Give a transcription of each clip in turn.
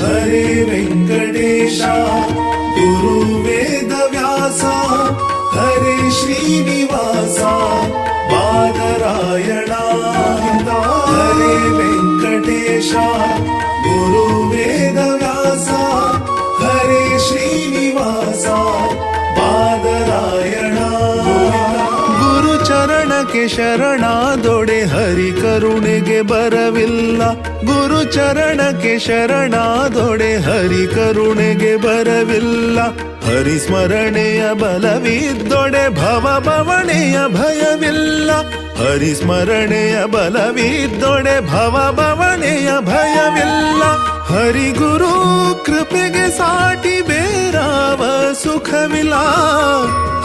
ಹರೇ ವೆಂಕಟೇಶ ಗುರು ವೇದವ್ಯಾಸ ಹರೇ ಶ್ರೀನಿವಾಸ ಬಾದರಾಯಣ ಹರೇ ವೆಂಕಟೇಶ ಗುರು ವೇದವ್ಯಾಸ ಹರೇ ಶ್ರೀನಿವಾಸ ಬಾದರಾಯಣ ಗುರು ಚರಣಕ್ಕೆ ಶರಣಾದೊಡೆ ಹರಿ ಕರುಣೆಗೆ ಬರವಿಲ್ಲ ಗುರು ಚರಣಕ್ಕೆ ಶರಣಾದೊಡೆ ಹರಿ ಕರುಣೆಗೆ ಬರವಿಲ್ಲ ಹರಿ ಸ್ಮರಣೆಯ ಬಲವಿದ್ದೊಡೆ ಭವ ಭವಣೆಯ ಭಯವಿಲ್ಲ ಹರಿ ಸ್ಮರಣೆಯ ಬಲವಿದ್ದೊಡೆ ಭವ ಭವಣೆಯ ಭಯವಿಲ್ಲ ಹರಿ ಗುರು ಕೃಪೆಗೆ ಸಾಟಿ ಬೇರಾವ ಸುಖವಿಲ್ಲ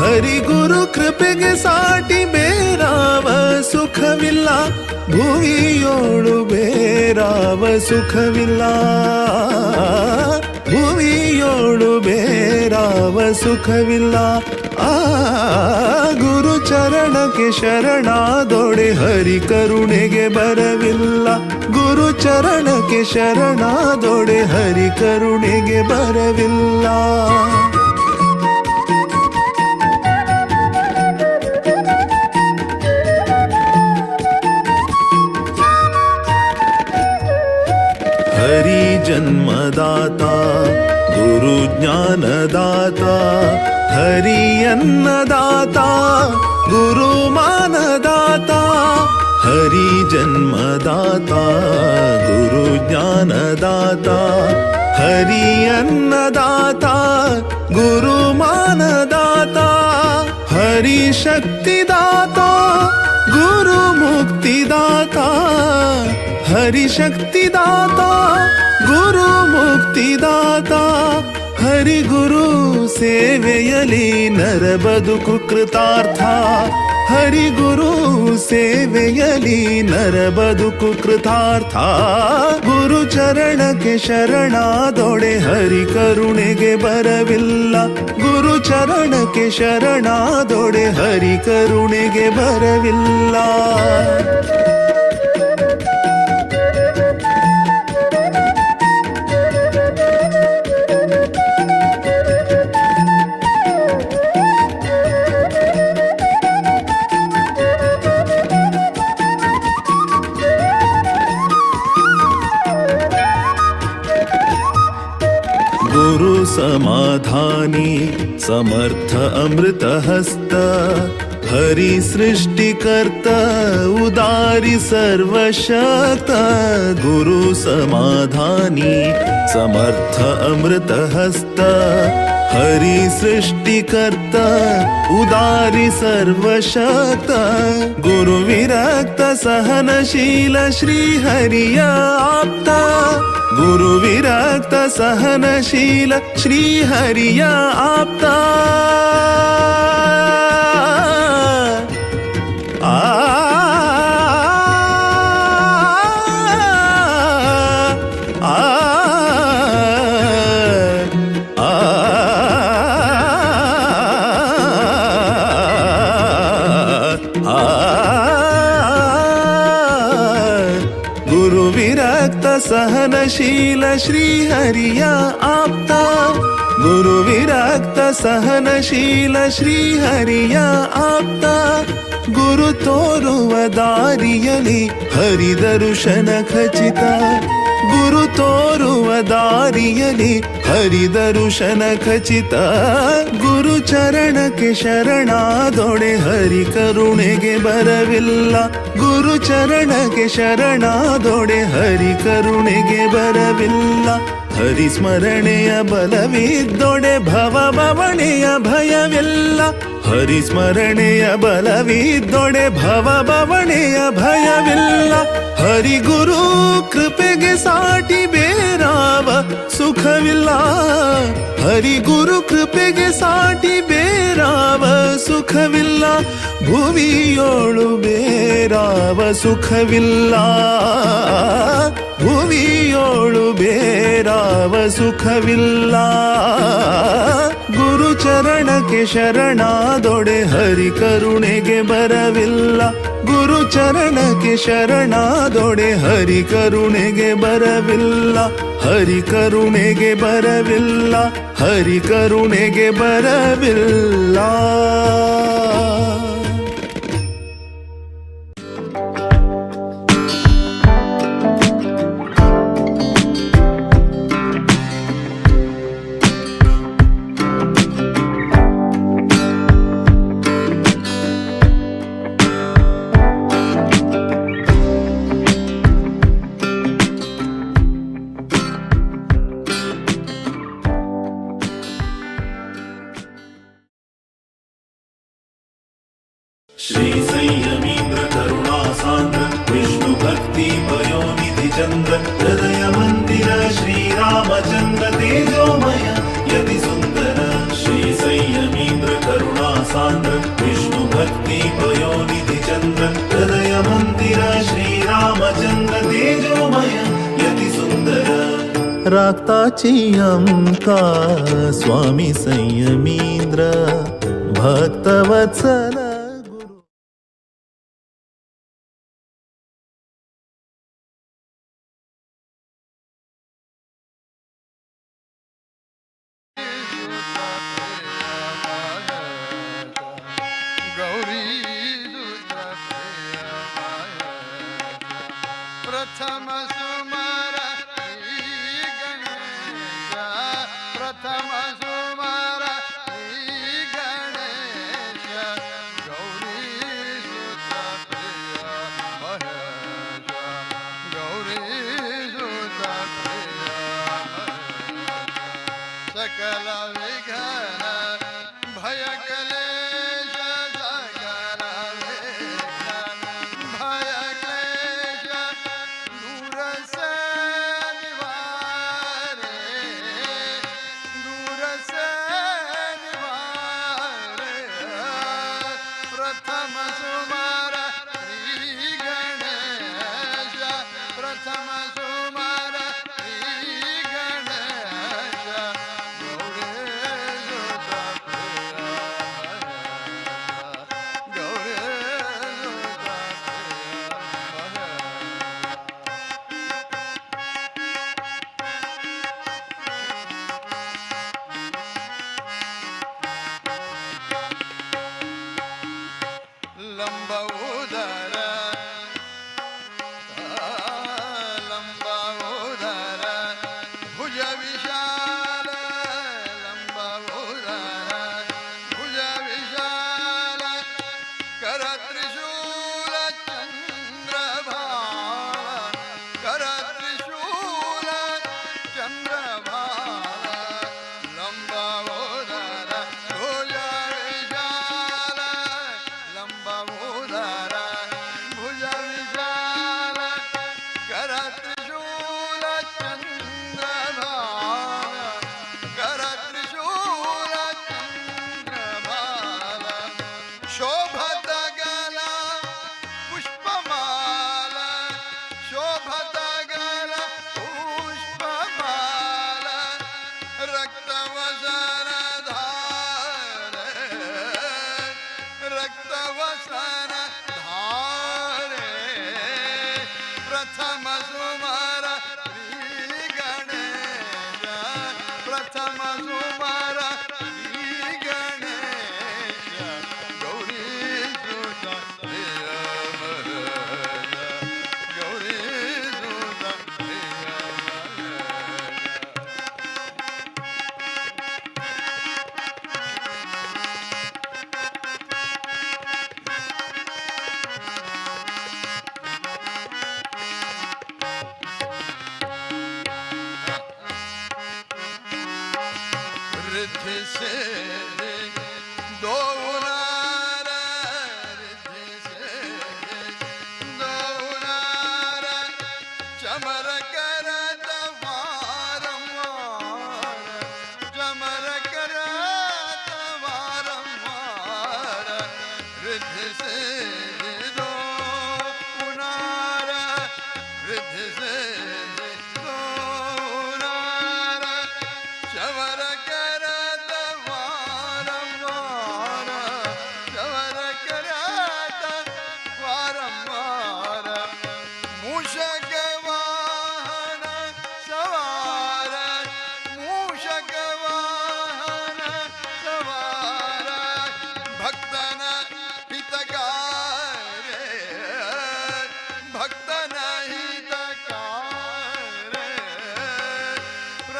ಹರಿ ಗುರು ಕೃಪೆಗೆ ಸಾಟಿ ಬೇರಾವ ಸುಖವಿಲ್ಲ ಭುವಿಯೋಳು ಬೇರಾವ ಸುಖವಿಲ್ಲ ಭುವಿಯೋಳು ಬೇರಾವ ಸುಖವಿಲ್ಲ ಆ ಗುರು ಚರಣಕ್ಕೆ ಶರಣಾದೊಡೆ ಹರಿ ಕರುಣೆಗೆ ಬರವಿಲ್ಲ ಗುರು ಚರಣಕ್ಕೆ ಶರಣಾದೊಡೆ ಹರಿ ಕರುಣೆಗೆ ಬರವಿಲ್ಲ हरि जन्मदाता गुरु ज्ञानदाता हरि अन्नदाता गुरु मानदाता हरि जन्मदाता गुरु ज्ञानदाता हरि अन्नदाता गुरु मानदाता हरि शक्तिदाता गुरु मुक्तिदाता हरि शक्तिदाता गुरु मुक्तिदाता हरि गुरु ಸೇವೆಯಲಿ ನರ ಬದುಕು ಕೃತಾರ್ಥ ಹರಿ ಗುರು ಸೇವೆಯಲಿ ನರ ಬದುಕು ಕೃತಾರ್ಥ ಗುರು ಚರಣಕ್ಕೆ ಶರಣಾದೊಡೆ ಹರಿ ಕರುಣೆಗೆ ಬರವಿಲ್ಲ ಗುರು ಚರಣಕ್ಕೆ ಶರಣಾದೊಡೆ ಹರಿ ಕರುಣೆಗೆ ಬರವಿಲ್ಲ गुरु समाधानी समर्थ अमृत हस्त हरि सृष्टिकर्ता उदारी सर्वशक्त गुरु समाधानी समर्थ अमृत हस्त हरि सृष्टिकर्ता उदारी सर्वशक्त गुरु विरक्त सहनशील श्री हरिय आप्ता गुरु विरक्त सहनशील श्री हरिय आप्ता गुरु विरक्त सहनशील श्री हरिय आप्ता गुरु विरक्त सहनशील श्री हरिय आप्ता गुरु तोರುವ ದಾರಿಯಲಿ ಹರಿ ದರ್ಶನ ಖಚಿತ ಗುರು ತೋರುವ ದಾರಿಯಲಿ ಹರಿ ದರ್ಶನ ಖಚಿತ ಗುರು ಚರಣಕ್ಕೆ ಶರಣಾದೊಡೆ ಹರಿ ಕರುಣೆಗೆ ಬರವಿಲ್ಲ ಗುರು ಚರಣಕ್ಕೆ ಶರಣಾದೊಡೆ ಹರಿ ಕರುಣೆಗೆ ಬರವಿಲ್ಲ ಹರಿ ಸ್ಮರಣೆಯ ಬಲವಿದ್ದೊಡೆ ಭವ ಭವಣೆಯ ಭಯವಿಲ್ಲ ಹರಿ ಸ್ಮರಣೆಯ ಬಲವಿದ್ದೊಡೆ ಭವ ಭವಣೆಯ ಭಯವಿಲ್ಲ ಹರಿ ಗುರು ಕೃಪೆಗೆ ಸಾಟಿ ಬೇರಾವ ಸುಖವಿಲ್ಲ ಹರಿ ಗುರು ಕೃಪೆಗೆ ಸಾಟಿ ಬೇರಾವ ಸುಖವಿಲ್ಲ ಭುವಿಯೋಳು ಬೇರಾವ ಸುಖವಿಲ್ಲ ಭುವಿಯೋಳು ಬೇರಾವ ಸುಖವಿಲ್ಲ ಗುರು ಚರಣಕ್ಕೆ ಶರಣಾದೊಡೆ ಹರಿ ಕರುಣೆಗೆ ಬರವಿಲ್ಲ. ಗುರು ಚರಣಕ್ಕೆ ಶರಣಾದೊಡೆ ಹರಿ ಕರುಣೆಗೆ ಬರವಿಲ್ಲ. ಹರಿ ಕರುಣೆಗೆ ಬರವಿಲ್ಲ. ಹರಿ ಕರುಣೆಗೆ ಬರವಿಲ್ಲ. श्री संयमीन्द्र करुणा सान्द्र विष्णु भक्ति पयोनिधि चन्द्र हृदय मंदिर श्री रामचन्द्र तेजोमय यति सुंदर. श्री संयमीन्द्र करुणा सान्द्र विष्णु भक्ति पयोनिधि चन्द्र हृदय मंदिर श्री रामचन्द्र तेजोमय यति सुंदर. राक्ताची अंका स्वामी संयमीन्द्र भक्तवत्सल. प्रथम सुमर गणेश गौरी सुत प्रिय महेश गौरी सुत प्रिय सकल विघ्न भय क्लेश सकल विघ्न भय क्लेश दूर से निवारे दूर से निवारे. प्रथम सुमर श्री गणेश प्रथम सुमर श्री गणेश गौरी सुत प्रिय गौरी सुत लंब उदर लंब उदर भुज विशाल लंब उदर भुज विशाल कर त्रिशूल चंद्रभाल कर त्रिशूल चंद्रभाल लंब उदर भुज विशाल लंब उदर भुज विशाल कर त्रिशूल चंद्रभाल कर त्रिशूल चंद्रभाल शोभत गला पुष्पमाल शोभत गला पुष्पमाल रक्तवसन धारे रक्तवसन धारे. प्रथम सुमर श्री गणेश प्रथम सुमर श्री गणेश गौरी सुत प्रिय महेश गौरी सुत प्रिय रिद्धि से दो उनार रिद्धि से दो उनार चमर करत वारंवार चमर करत वारंवार रिद्धि से दो उनार रिद्धि से दो उनार चमर करत वारंवार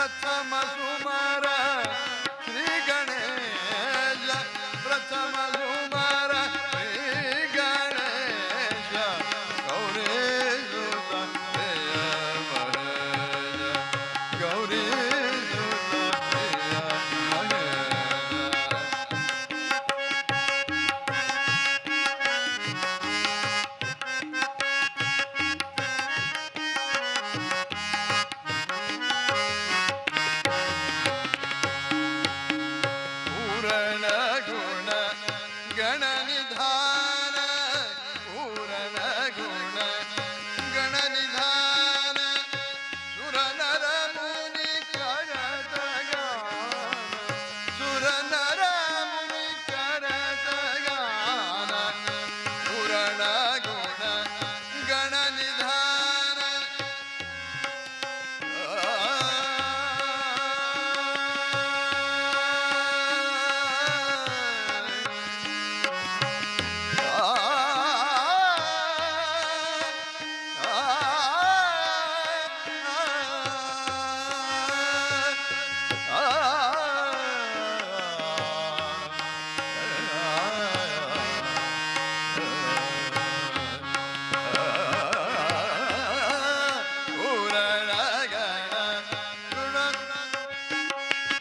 ಪ್ರಥಮ ಸುಮರ ಶ್ರೀ ಗಣೇಶ ಪ್ರಥಮ ಸುಮರ ಶ್ರೀ ಗಣೇಶ ಗೌರಿ ಸುತ ಪ್ರಿಯ ಮಹೇಶ ಗೌರಿ ಸುತ ಪ್ರಿಯ ಮಹೇಶ ಪೂರಣ ಗುಣ ಗಣ ನಿಧಾನ ಪೂರಣ ಗುಣ ಗಣ ನಿಧಾನ ಸುರ ನರ ಮುನಿ ಕರತಗಾನ ಸುರ ನರ ಮುನಿ ಕರತಗಾನ ಪೂರಣ ಗುಣ ಗಣ ನಿಧಾನ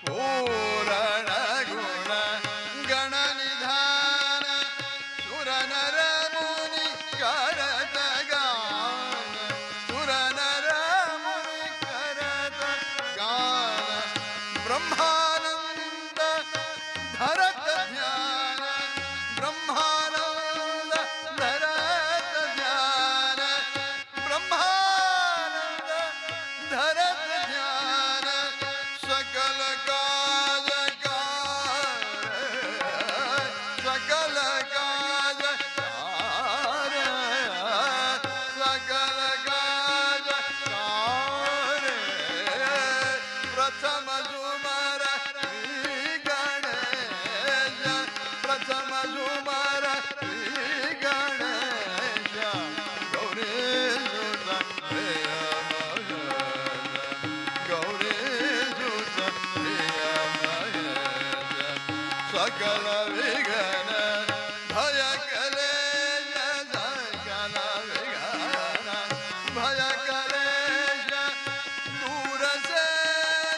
ಪೂರಣ ಗುಣ ಗಣ ನಿಧಾನ ಸುರ ನರ ಮುನಿ ಕರತಗಾನ ಸುರ ನರ ಮುನಿ ಕರತಗಾನ ಬ್ರಹ್ಮಾನಂದ ಭರತ ಧ್ಯಾನ ಬ್ರಹ್ಮಾನಂದ ಭರತ ಧ್ಯಾನ ಬ್ರಹ್ಮಾನಂದ ಭರತ ಧ್ಯಾನ ಸಕಲ ಕಾಜ ಸಕಲ ಕಾಜ ಸಕಲ ಕಾಜ ಪ್ರಥಮ ಸುಮರ ಶ್ರೀ ಗಣೇಶ ಪ್ರಥಮ ಸುಮರ ಶ್ರೀ ಗಣೇಶ ಗೌರಿ ಸುತ ಪ್ರಿಯ ಮಹೇಶ ಗೌರಿ ಸುತ ಪ್ರಿಯ ಮಹೇಶ ಸಕಲ ವಿಘ್ನ ಭಯ ಕಲೇಶ ಸಕಲ ವಿಘ್ನ ಭಯ ಕಲೇಶ ದೂರ ಸೇ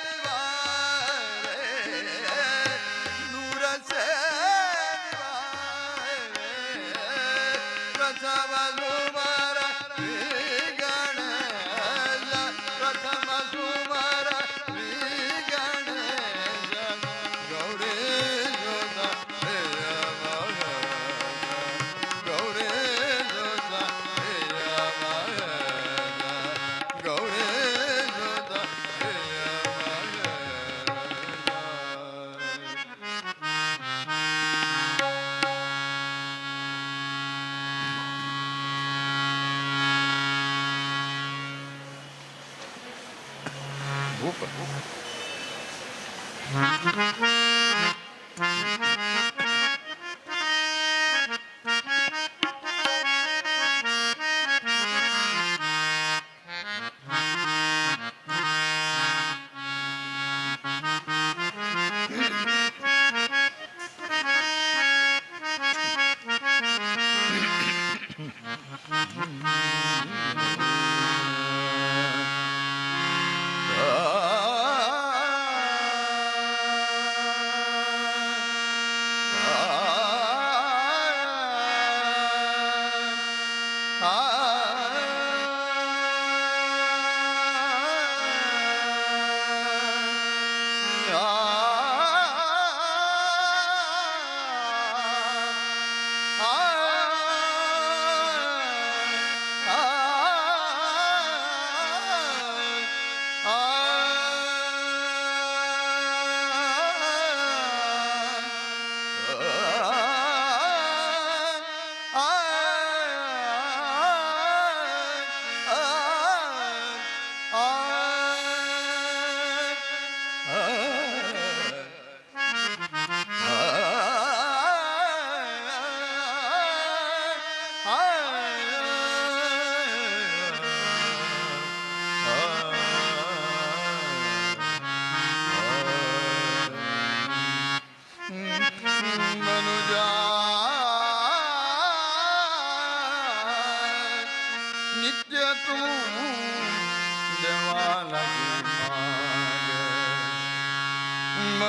ನಿವಾರೆ ದೂರ ಸೇ ನಿವಾರೆ ಪ್ರಥಮ ಸುಮರ ಶ್ರೀ ಗಣೇಶ ಪ್ರಥಮ ಸುಮರ ಶ್ರೀ ಗಣೇಶ ಗೌರಿ ಸುತ ಪ್ರಿಯ ಮಹೇಶ ಗೌರಿ ಸುತ ಪ್ರಿಯ ಮಹೇಶ ಗೌರಿ ಸುತ ಪ್ರಿಯ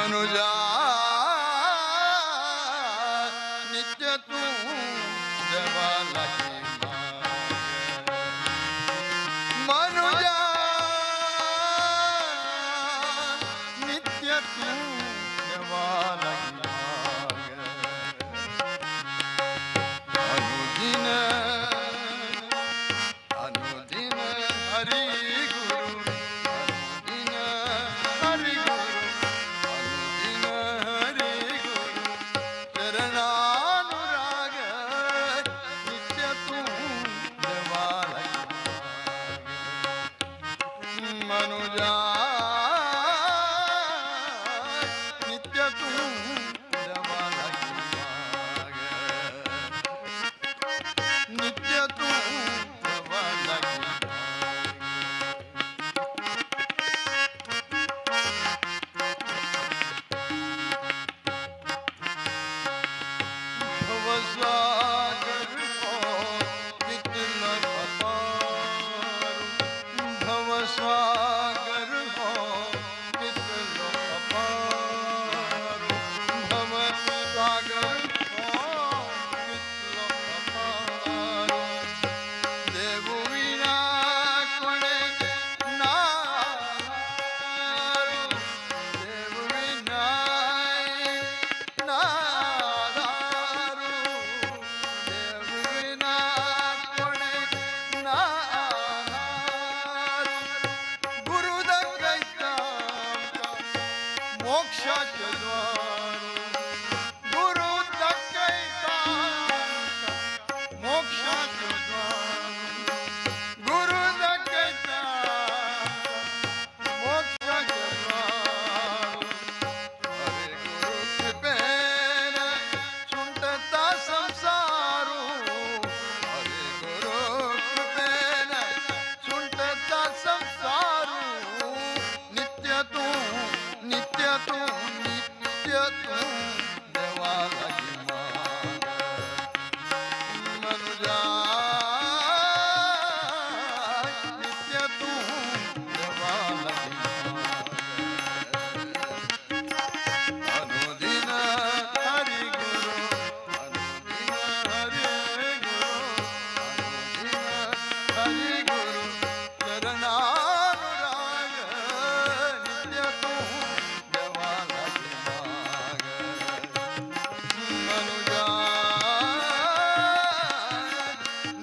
मनुजा नित्य तू देवा लगी मनुजा नित्य तू देवा लगी अनुदिन अनुदिन हरि गुरु अनुदिन हरि गुरु अनुदिन हरि गुरु चरणानुराग नित्य तू देवालय मनुजा नित्य तू देवालय नित्य तू देवालय भवसागर को कितना अपार भवसागर को कितना अपार भवसागर को कितना अपार देव विना कोणे नारू देव विना नादारू देव विना कोणे नादारू गुरु दत्तैका मोक्षाचे द्वार गुरु दत्तैका मोक्षाचे द्वार गुरु दत्तैका मोक्षाचे द्वार हरे गुरु कृपेन सुंटता संसारू हरे गुरु कृपेन सुंटता संसारू नित्य तू देवालय मनुजा नित्य तू देवालय अनुदिन हरि गुरु अनुदिन हरि गुरु अनुदिन हरि गुरु चरणानुराग नित्य तू देवालय मनुजा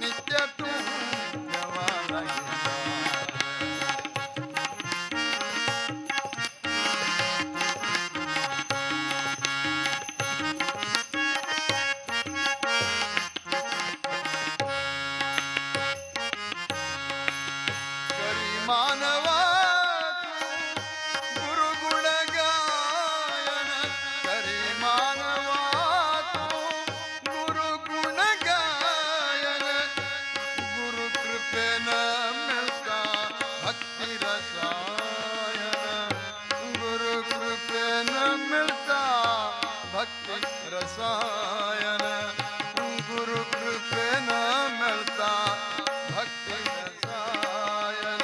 नित्य तू देवालय करी मानवा गुरु गुण गायन करी मानवा गुरु गुण गायन गुरु कृपेन मिलता भक्ति रसायन गुरु कृपेन मिलता भक्ति रसायन गुरु कृपेन मिलता भक्ति रसायन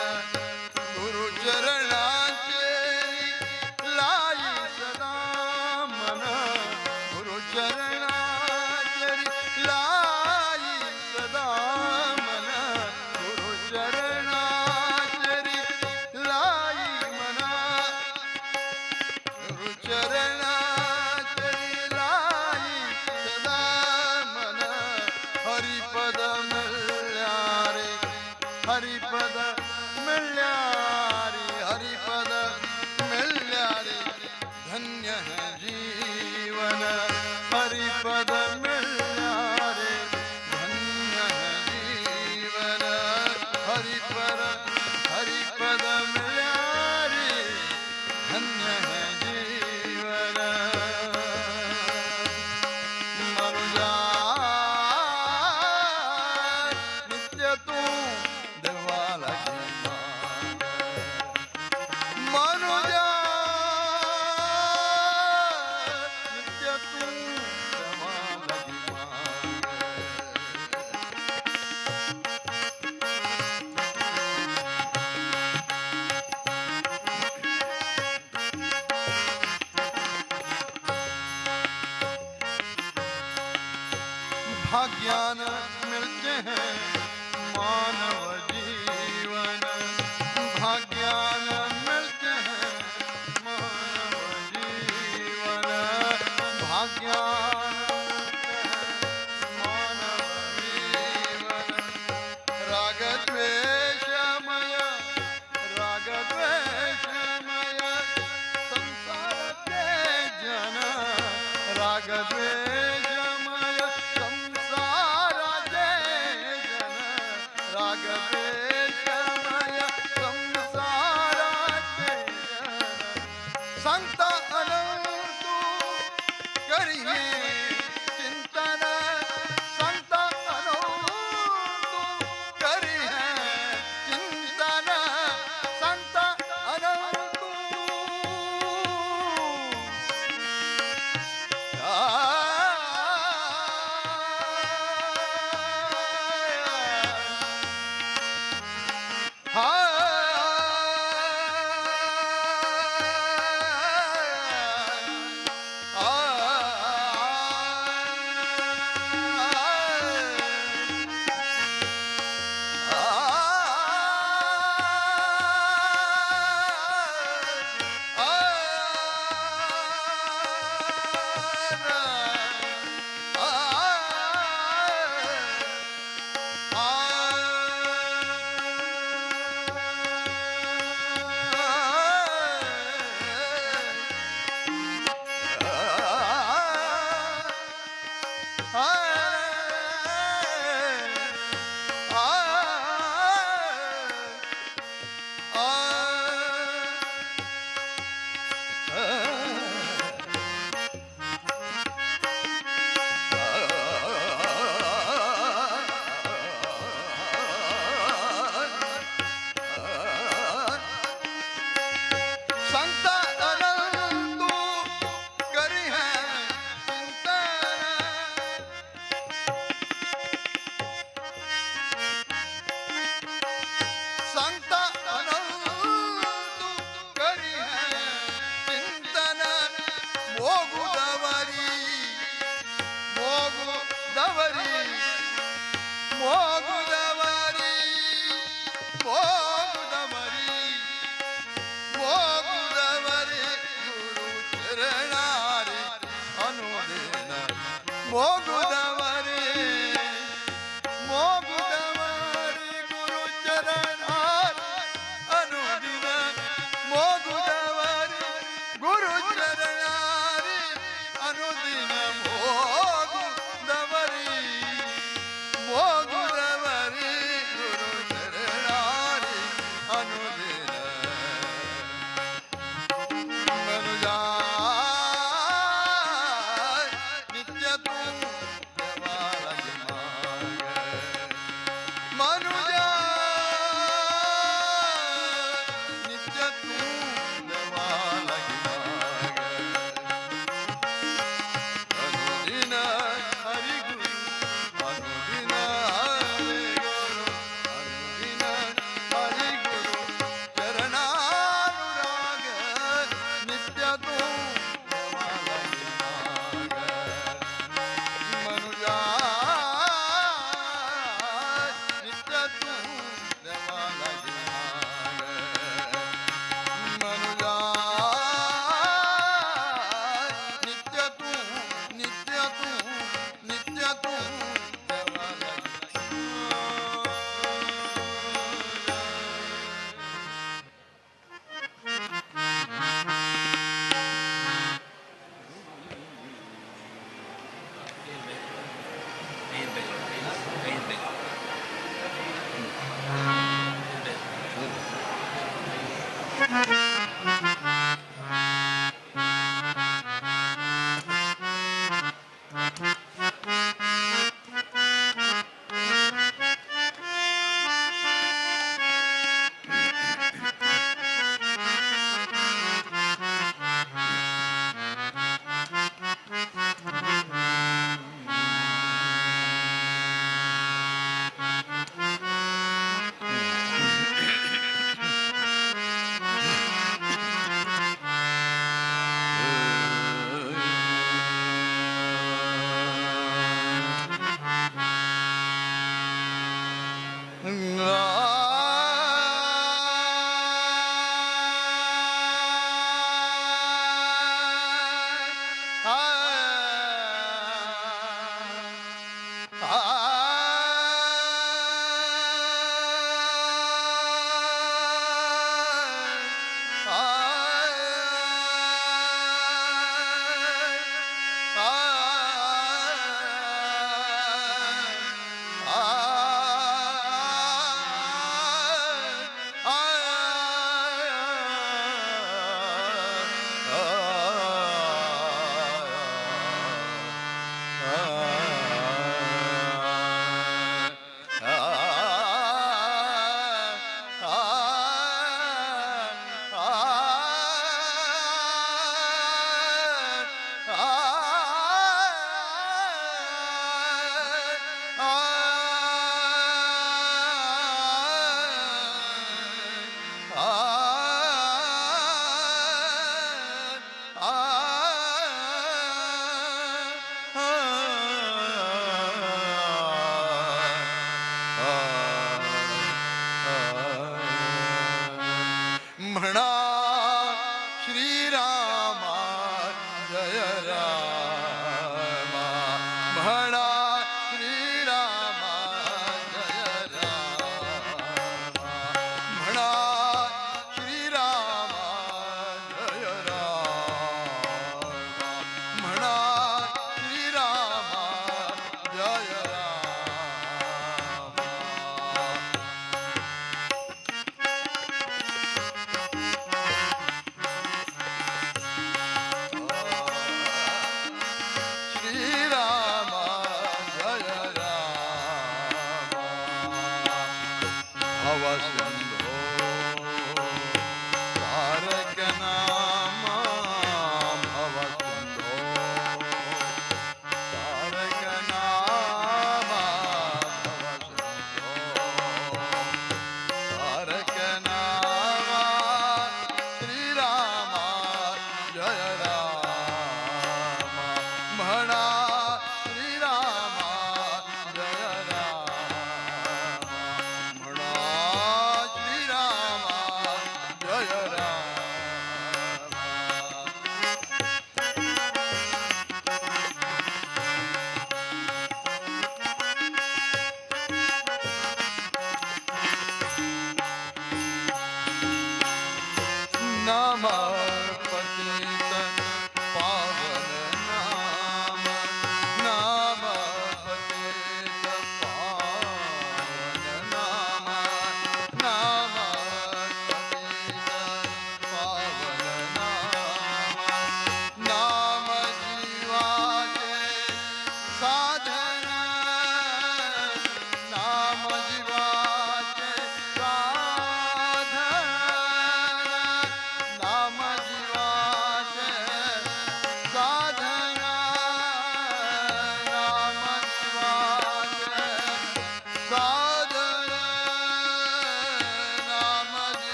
गुरु चरणाचे लाई सदा मन गुरु चरणाचे लाई सदा मन गुरु चरणाचे लाई मना गुरु चरणाचे लाई सदा मन हरिपद मिल्या रे हरिपद मिल्या रे हरिपद मिल्या रे धन्य है जीवन हरिपद मिल्या रे धन्य है जीवन हरिपद हरिपद मिल्या रे धन्य है जीवन मनुजा नित्य तू देवालय मनुजा नित्य तू देवालय भाग्यान मिलते हैं मानव जीवन, भाग्यान मिलते हैं मानव जीवन, भाग्यान मानव जीवन। राग द्वेषमय संसार के जन, राग द्वेषमय संसार के जन, राग द्वेषमय संसार के जन। संत अनंतु करिए चिंतन, संत अनंतु करिए चिंतन, संत अनंतु संत अनंतु करि है चिंतन, संत अनंतु करि है चिंतन। मोगु दवरी मोगु दवरी मोगु दवरी मोगु दवरी मोगु दवरी गुरु चरणारी अनुदिन, मोगु दवरी मोगु दवरी गुरु चरणारी अनुदिन, मोगु दवरी गुरु चरणारी अनुदिन, मोगु दवरी मोगु दवरी गुरु चरणारी अनुदिन। मनुजा नित्य तू ಶ್ರೀರಾಮ ಜಯ ರಾಮ ಭಣ ಶ್ರೀರಾಮ ಜಯ ರಾಮ ಭಣ ಶ್ರೀರಾಮ ಜಯ ರಾಮ ಭಣ ಶ್ರೀರಾಮ ಜಯ ರಾಮ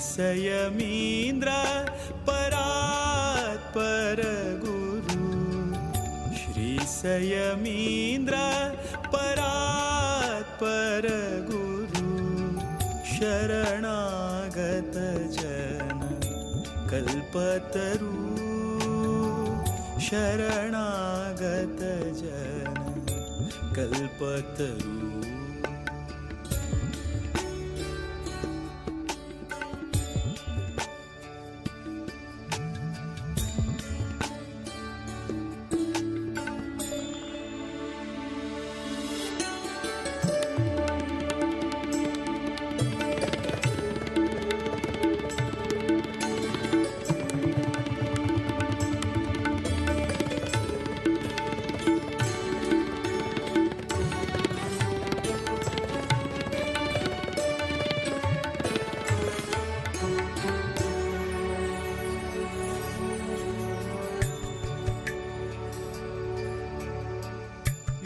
श्रीसंयमीन्द्र परात्पर गुरु, श्रीसंयमीन्द्र परात्पर गुरु, शरणागत जन कल्पतरु, शरणागत जन कल्पतरु।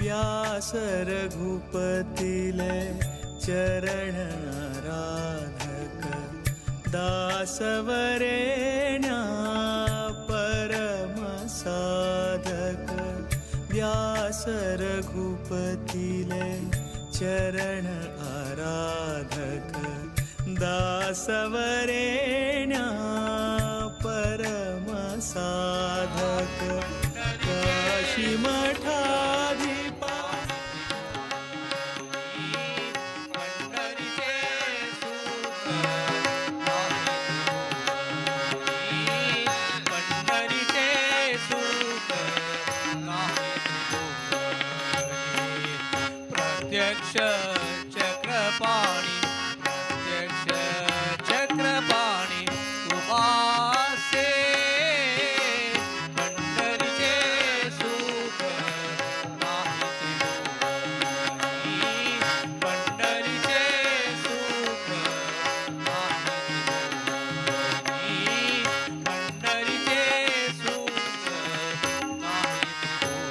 व्यास रघुपतिले चरण आराधक, दासवरेण्या परम साधक। व्यास रघुपतिले चरण आराधक, दासवरेण्या परम साधक। काशी मठाधिपा प्रत्यक्ष चक्रपाणी, प्रत्यक्ष चक्रपाणी उपासे, पंढरीचे सुख नाही त्रिभुवनी, पंढरीचे सुख नाही त्रिभुवनी, पंढरीचे सुख नाही त्रिभुवनी।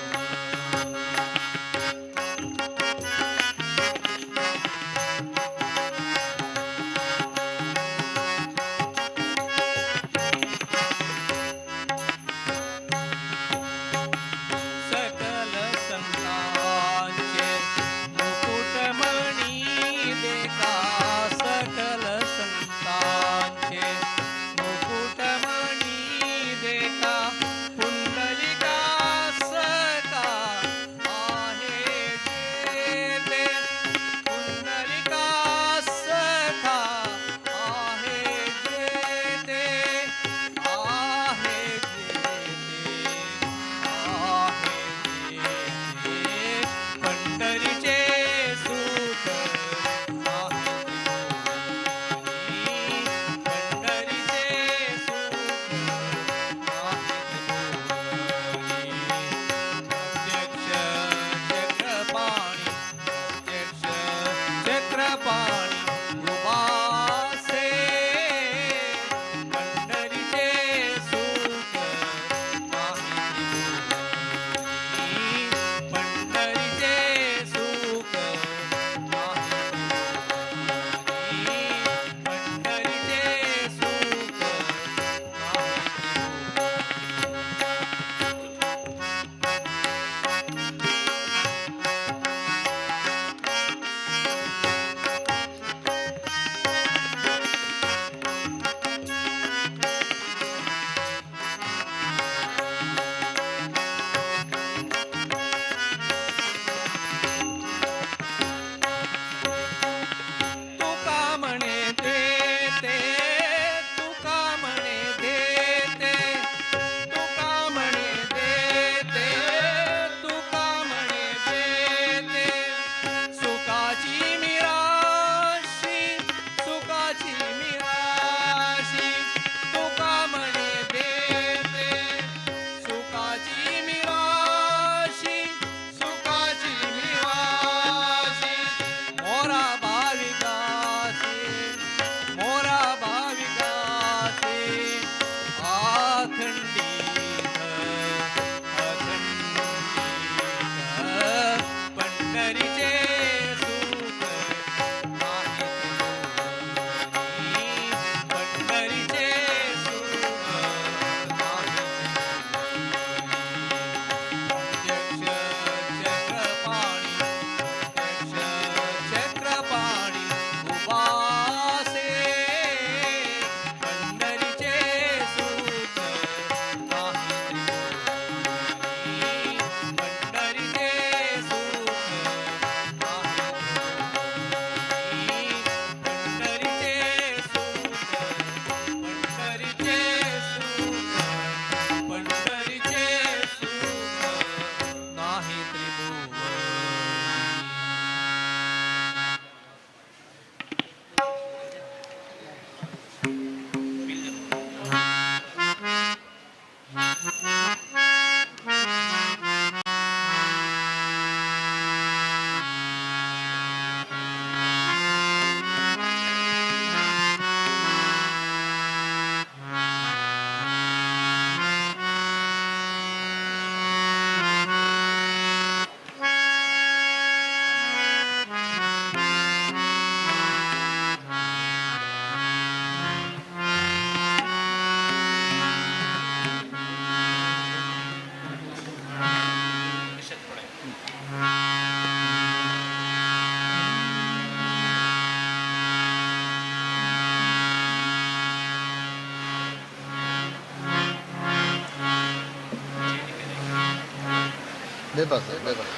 ಬೇಬಸ್ ಬೇಬಸ್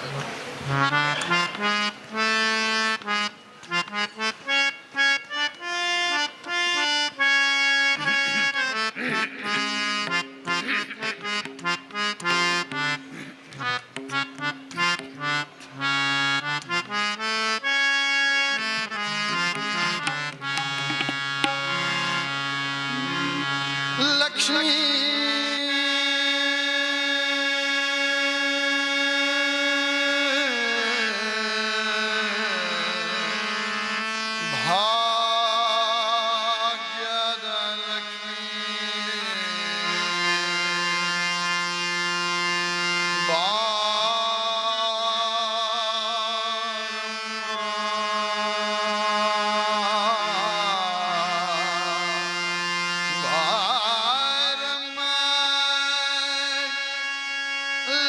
ಲಕ್ಷ್ಮೀ ಭಾಗ್ಯದ ಲಕ್ಷ್ಮೀ ಬಾರಮ್ಮ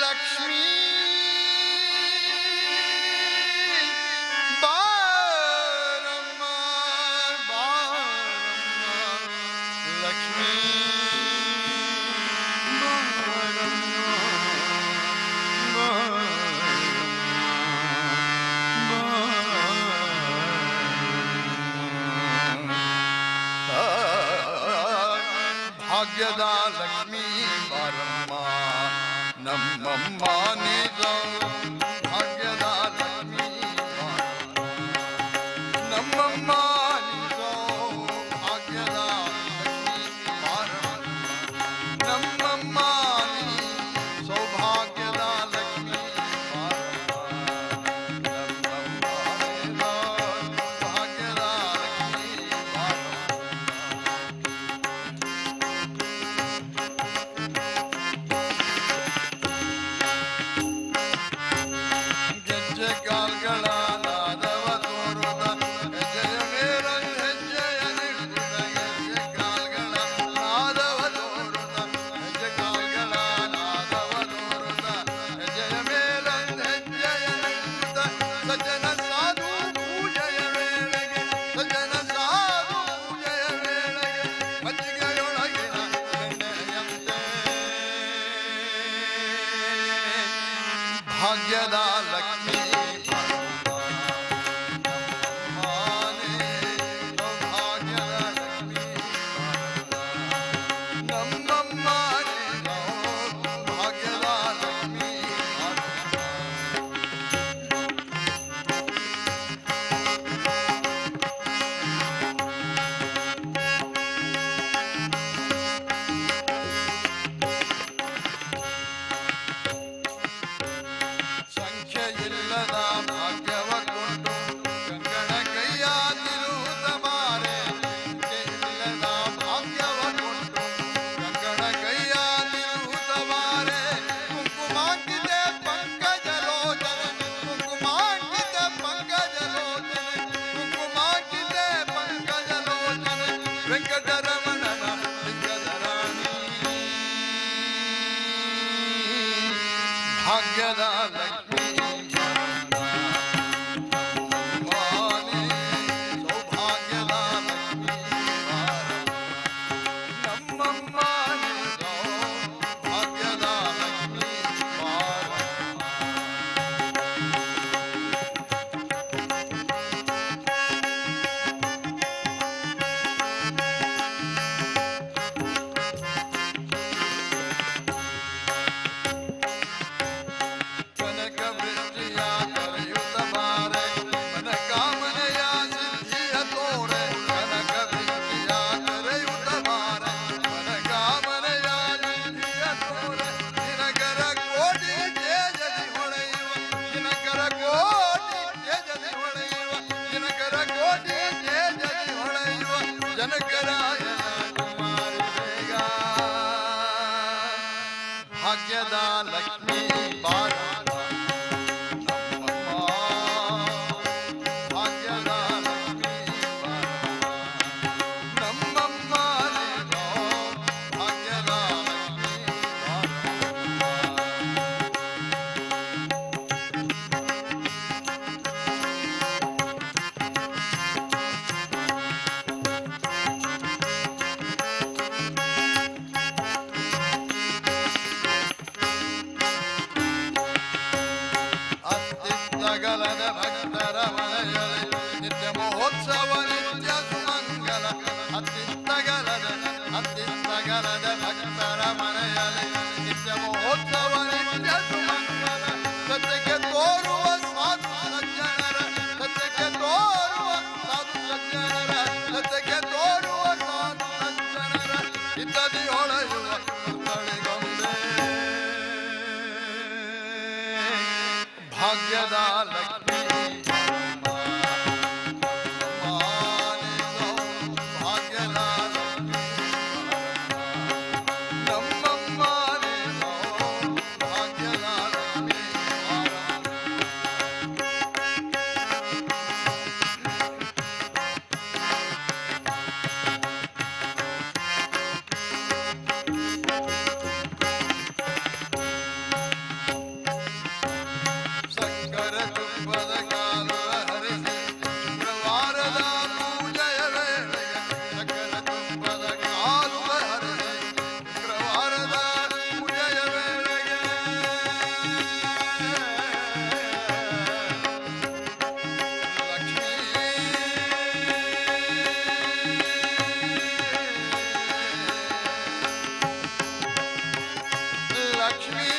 ಲಕ್ಷ್ಮೀ ಬಾರಮ್ಮ ಬಾರಮ್ಮ ಲಕ್ಷ್ಮೀ ಭಾಗ್ಯದ ಲಕ್ಷ್ಮೀ ಬಾರಮ್ಮ ನಮ್ಮಮ್ಮ ನೀನು ಭಾಗ್ಯದ ಲಕ್ಷ್ಮೀ ಬಾರಮ್ಮ ನಮ್ಮಮ್ಮ ನೀನು ಭಾಗ್ಯದ ಲಕ್ಷ್ಮೀ ಬಾರಮ್ಮ ನಮ್ಮಮ್ಮ ನೀ ಸೌಭಾಗ್ಯದ ಲಕ್ಷ್ಮೀ ಬಾರಮ್ಮ ನಮ್ಮಮ್ಮ ನೀನು ಭಾಗ್ಯದ ಲಕ್ಷ್ಮೀ ಬಾರಮ್ಮ ಗೆಜ್ಜೆ ಕಾಲ್ಗಳ ನಾದವ ತೋರುದ ಹೆಜ್ಜೆಯ ಮೇಲ ಹೆಜ್ಜೆಯ ನಿಡುತ್ತ ಗೆಜ್ಜೆ ಕಾಲ್ಗಳ ನಾದವ ತೋರುದ ಹೆಜ್ಜೆ ಕಾಲ್ಗಳ ನಾದವ ತೋರುದ ಹೆಜ್ಜೆಯ ಮೇಲ ಹೆಜ್ಜೆಯ ನಿಡುತ್ತ ಸಜ್ಜನ ಸಾಧು ಪೂಜೆಯ ವೇಳೆಗೆ ಸಜ್ಜನ ಸಾಧು ಪೂಜೆಯ ವೇಳೆಗೆ ಮಜ್ಜಿಗೆಯೊಳಗಿನ ಬೆಣ್ಣೆಯಂತೆ ಭಾಗ್ಯದ ಲಕ್ಷ್ಮೀ ಮಾನೇ ಸೌಭಾಗ್ಯದ ಲಕ್ಷ್ಮೀ ನಮ್ಮಮ್ಮ ನೀನು ಭಾಗ್ಯದ ಲಕ್ಷ್ಮೀ ಸಂಖ್ಯೆ ಇಲ್ಲದ ಭಾಗ್ಯವ ಕೊಂಡು ಗಂಗನ ಕೈಯ ತಿರುವುದ ಬಾರೆ ಸಂಖ್ಯೆ ಇಲ್ಲದ ಭಾಗ್ಯವ ಕೊಂಡು ಗಂಗನ ಕೈಯ ತಿರುವುದ ಬಾರೆ ಕುಂಕುಮಾಂಕಿತೆ ಪಂಕಜಲೋಚನೆ ಕುಂಕುಮಾಂಕಿತೆ ಪಂಕಜಲೋಚನೆ ಕುಂಕುಮಾಂಕಿತೆ ಪಂಕಜಲೋಚನೆ ವೆಂಕಟರಮಣನ ಲಿಂಗದ ರಾಣಿ ಭಾಗ್ಯದ ಲಕ್ಷ್ಮೀ ಮಾನೇ ಸೌಭಾಗ್ಯದ ಲಕ್ಷ್ಮೀ ನಮ್ಮಮ್ಮ ನೀನು ಭಾಗ್ಯದ ಲಕ್ಷ್ಮೀ ಕನಕ ವೃಷ್ಟಿಯ ಕರೆಯುತ್ತ ಬಾರೆ ಮನ ಕಾಮನೆಯ ಸಿದ್ಧಿಯ ತೋರೆ ಕನಕ ವೃಷ್ಟಿಯ ಕರೆಯುತ್ತ ಬಾರೆ ಮನ ಕಾಮನೆಯ ಸಿದ್ಧಿಯ ತೋರೆ ದಿನಕರ ಕೋಟಿ ತೇಜದಿ ಹೊಳೆಯುವ ದಿನಕರ ಕೋಟಿ ತೇಜದಿ ಹೊಳೆಯುವ ದಿನಕರ ಕೋಟಿ ತೇಜದಿ ಹೊಳೆಯುವ ಜನಕರಾಯನ ಕುಮಾರಿ ಬೇಗ ಭಾಗ್ಯದ ಲಕ್ಷ್ಮೀ ಬಾರಮ್ಮ ನಮ್ಮಮ್ಮ ಭಾಗ್ಯದ ಲಕ್ಷ್ಮೀ ಬಾರಮ್ಮ ನಮ್ಮಮ್ಮ ನೀನು ಭಾಗ್ಯದ ಲಕ್ಷ್ಮೀ ಬಾರಮ್ಮ ಮಂಗಲದ ಭಕ್ತರ ಮನೆಯಲ್ಲಿ ನಿತ್ಯ ಮಹೋತ್ಸವ ನಿತ್ಯ ಸುಮಂಗಲ ಸತ್ಯಕ್ಕೆ ತೋರುವ ಸಾಧು ಸಜ್ಜನರ ಸತ್ಯಕ್ಕೆ ತೋರುವ ಸಾಧು ಸಜ್ಜನರ ಸತ್ಯಕ್ಕೆ ತೋರುವ ಸಾಧು ಸಜ್ಜನರ ಇತ್ಯಾದಿ ಹೊಳೆಯುವ ತಳಿಗೊಂಡೆ ಭಾಗ್ಯದ ಲಕ್ಷ್ಮೀ ಸಕ್ಕರ ತುಪ್ಪದ ಕಾಲು ಹರಿಸಿ ಶುಕ್ರವಾರದ ಪೂಜೆಯ ವೇಳೆಗೆ ಸಕ್ಕರ ತುಪ್ಪದ ಕಾಲು ಹರಿಸಿ ಶುಕ್ರವಾರದ ಪೂಜೆಯ ವೇಳೆಗೆ ಲಕ್ಷ್ಮೀ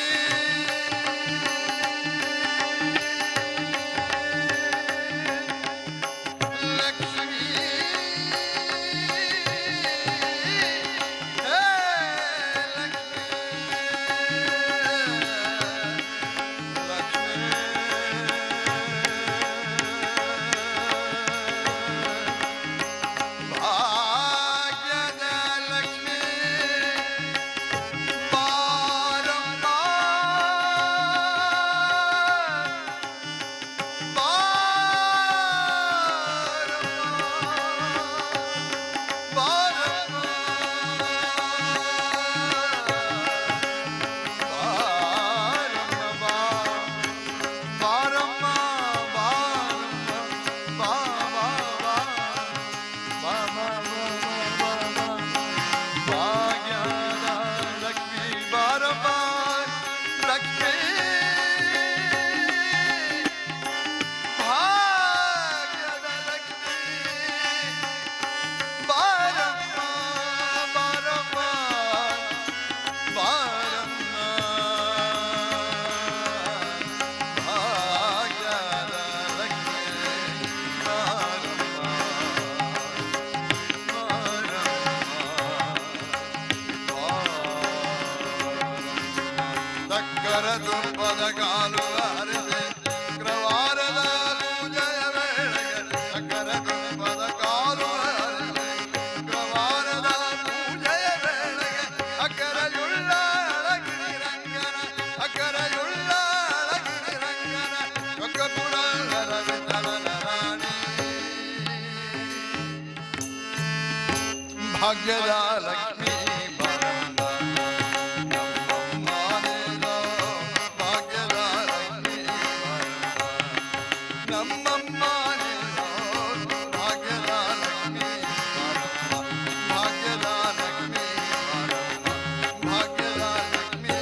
ಭಾಗ್ಯದ ಲಕ್ಷ್ಮೀ ಬಾರಮ್ಮ ಬಾರಮ್ಮ ಬಾರಮ್ಮ ಭಾಗ್ಯದ ಲಕ್ಷ್ಮೀ ಬಾರಮ್ಮ ಲಕ್ಷ್ಮೀ ಭಾಗ್ಯದ ಲಕ್ಷ್ಮೀ ಬಾರಮ್ಮ ಬಾರಮ್ಮ ಬಾರಮ್ಮ ಭಾಗ್ಯದ ಲಕ್ಷ್ಮೀ ಬಾರಮ್ಮ ಸಕ್ಕರ ತುಪ್ಪದ ಕಾಲು ಹರಿಸಿ ಶುಕ್ರವಾರದ ಪೂಜೆಯ ವೇಳೆಗೆ ಸಕ್ಕರ ತುಪ್ಪದ ಕಾಲು ಹರಿಸಿ ಶುಕ್ರವಾರದ ಪೂಜೆಯ ವೇಳೆಗೆ ಅಕ್ಕರೆಯುಳ್ಳ ಅಳಗಿರಿ ರಂಗನ ಅಕ್ಕರೆಯುಳ್ಳ ಅಳಗಿರಿ ರಂಗನ ಚೊಕ್ಕಪುರಂದರ ವಿಠಲನ ರಾಣಿ ಭಾಗ್ಯದ ಲಕ್ಷ್ಮೀ ಬಾರಮ್ಮ ನಮ್ಮಮ್ಮನೇನೋ ಭಾಗ್ಯದ ಲಕ್ಷ್ಮೀ ಬಾರಮ್ಮ ನಮ್ಮಮ್ಮನೇನೋ ಭಾಗ್ಯದ ಲಕ್ಷ್ಮೀ ಬಾರಮ್ಮ ಭಾಗ್ಯದ ಲಕ್ಷ್ಮೀ ಬಾರಮ್ಮ ಭಾಗ್ಯದ ಲಕ್ಷ್ಮೀ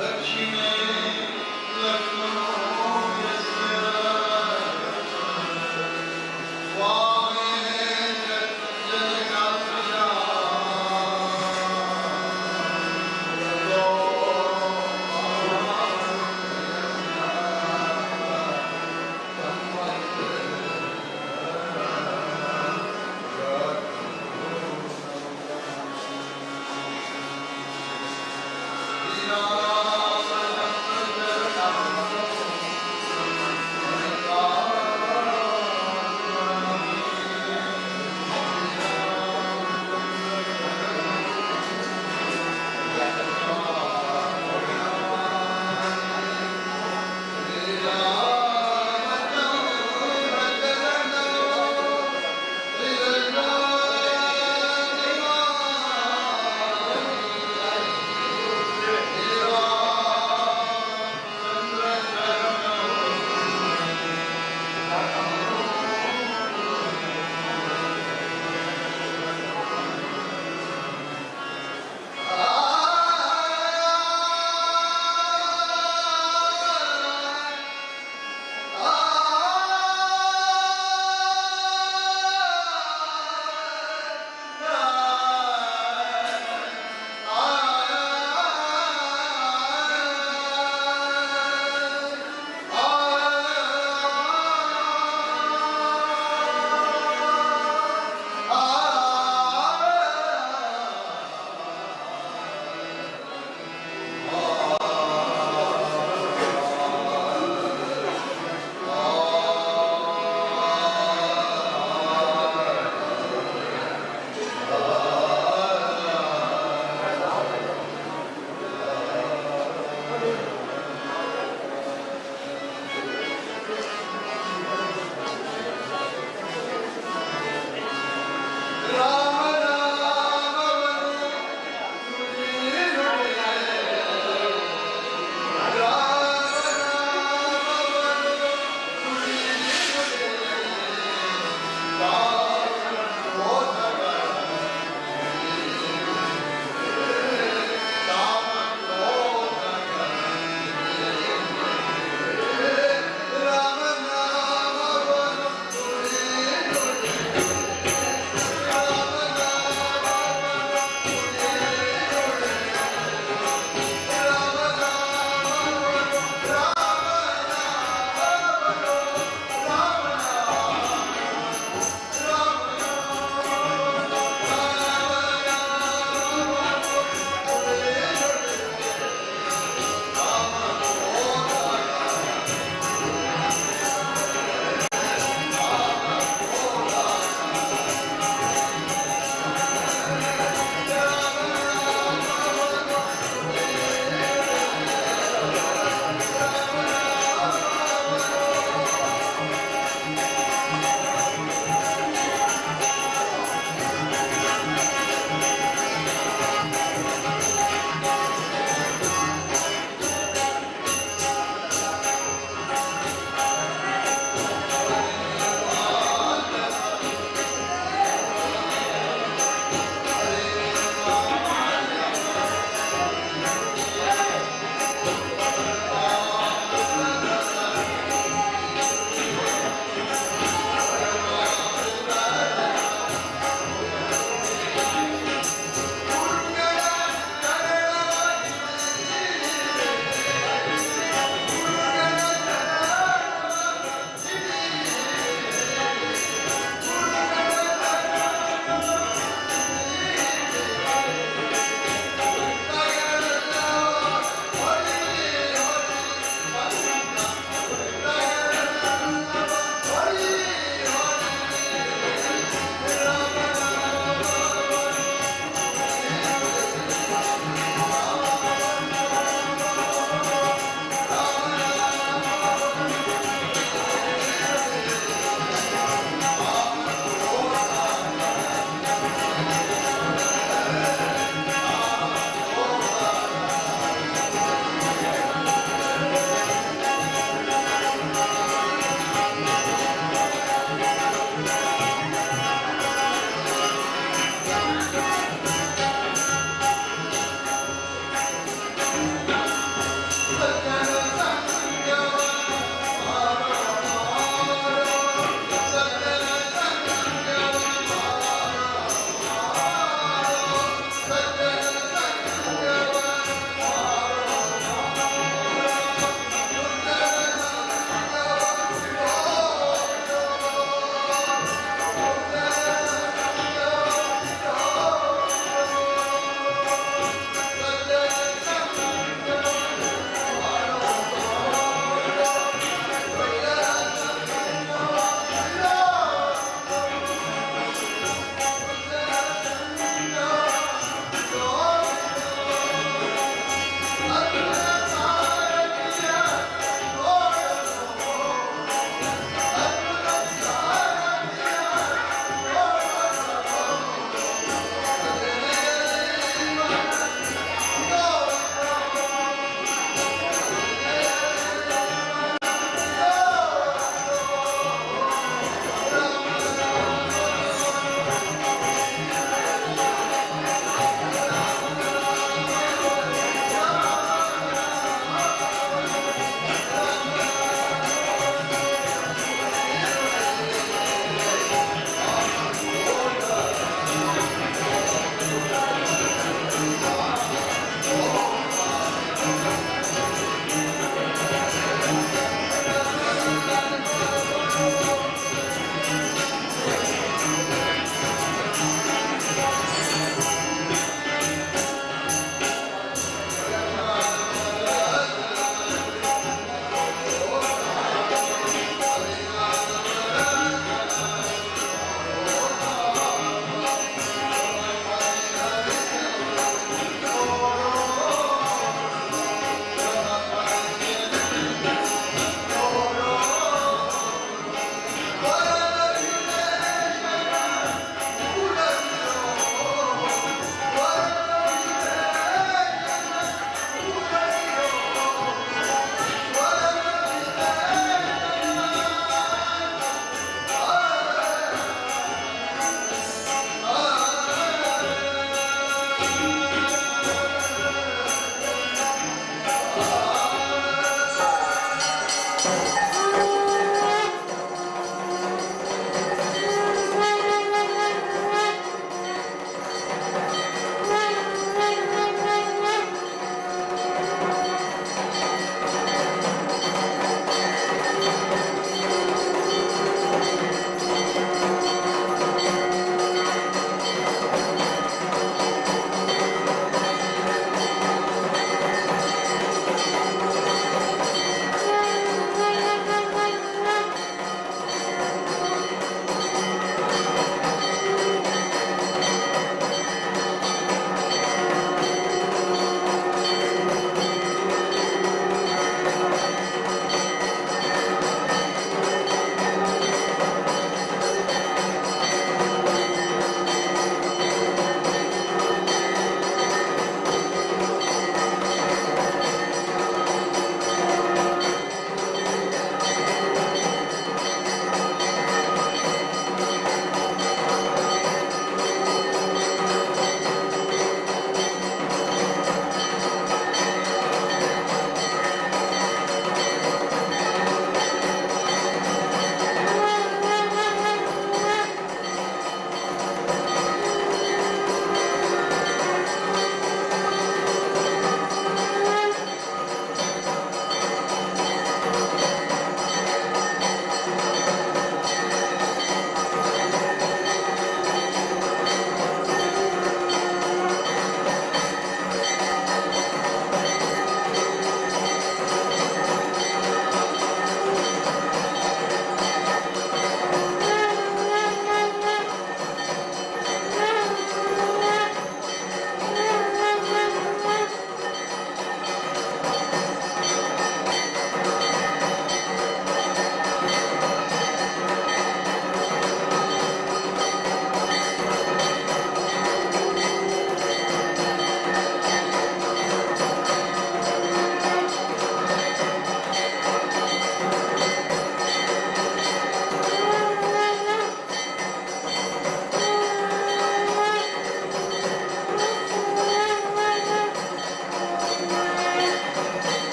दक्षिणे लक्ष्मणो यस्य वामे च जनकात्मजा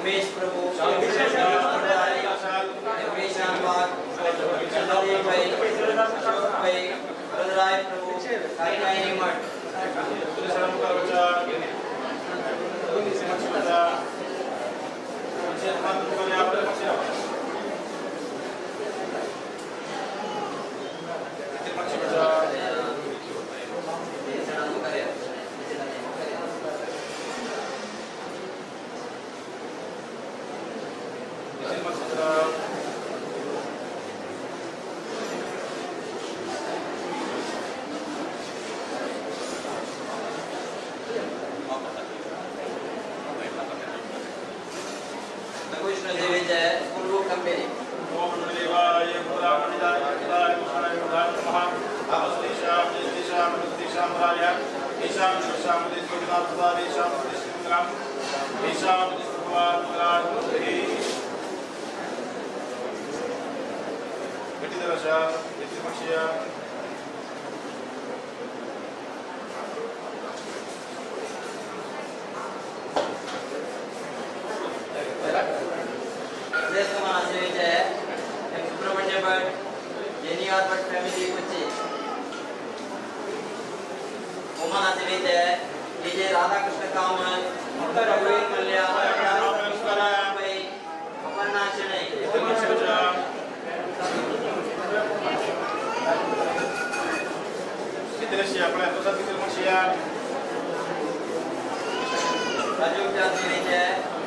उमेश प्रभु कात्यायनी मठ कृष्ण देवीचे पूर्व कंपनी सुब्रमण्य भट जेनियार भट फैमिली कोची उमा नाचवीचे डीजे राधाकृष्ण कामत प्रवीण मल्ल्या भाई अपर्णा शणै राजू जातीचे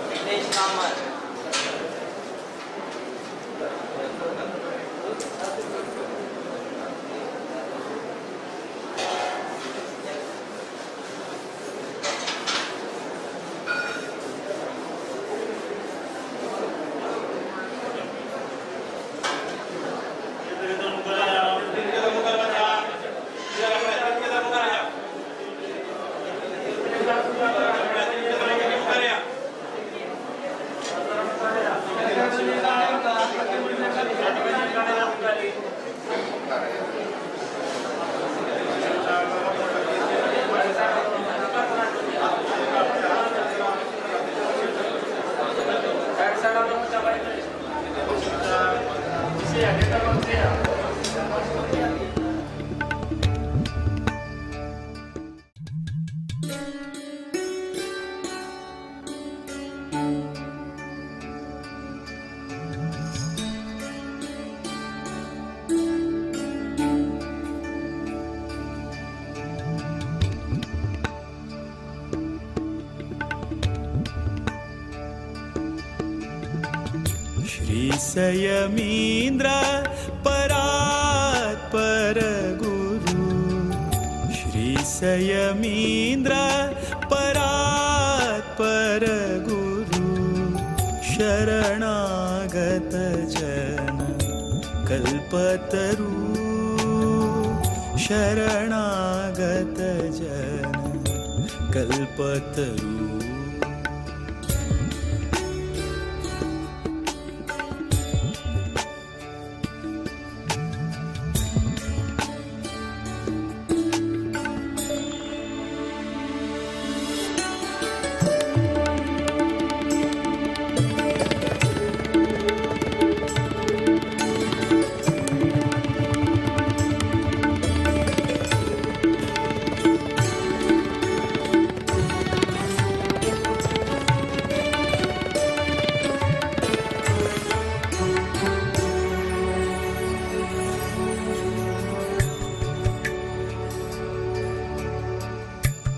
विघ्नेश कामत श्रीसयमीन्द्र परात् परगुरु श्रीसयमीन्द्र परात् परगुरु शरणागत जन कल्पतरु शरणागत जन कल्पतरु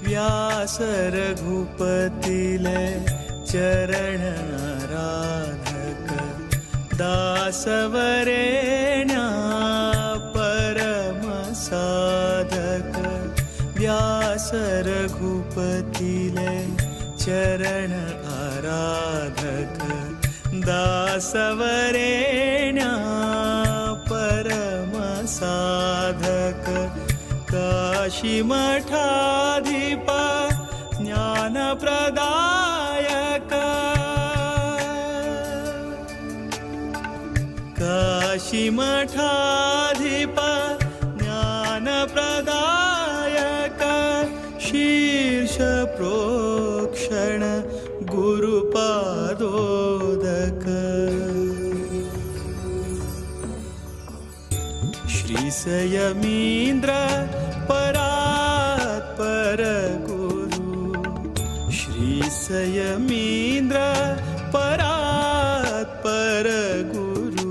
व्यास रघुपतिले चरण आराधक दासवरेण्या परम साधक व्यास रघुपतिले चरण आराधक दासवरेण्या परम साधक काशी मठाधिप ज्ञानप्रदायक काशी मठाधिप ज्ञानप्रदायक शीर्ष प्रोक्षण गुरुपादोदक श्रीसयमीन्द्र परा संयमीन्द्र परात् परगुरु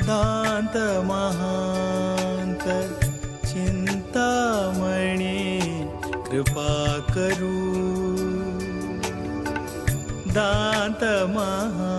दान्त महान्त चिन्तामणि कृपा करू दान्त महा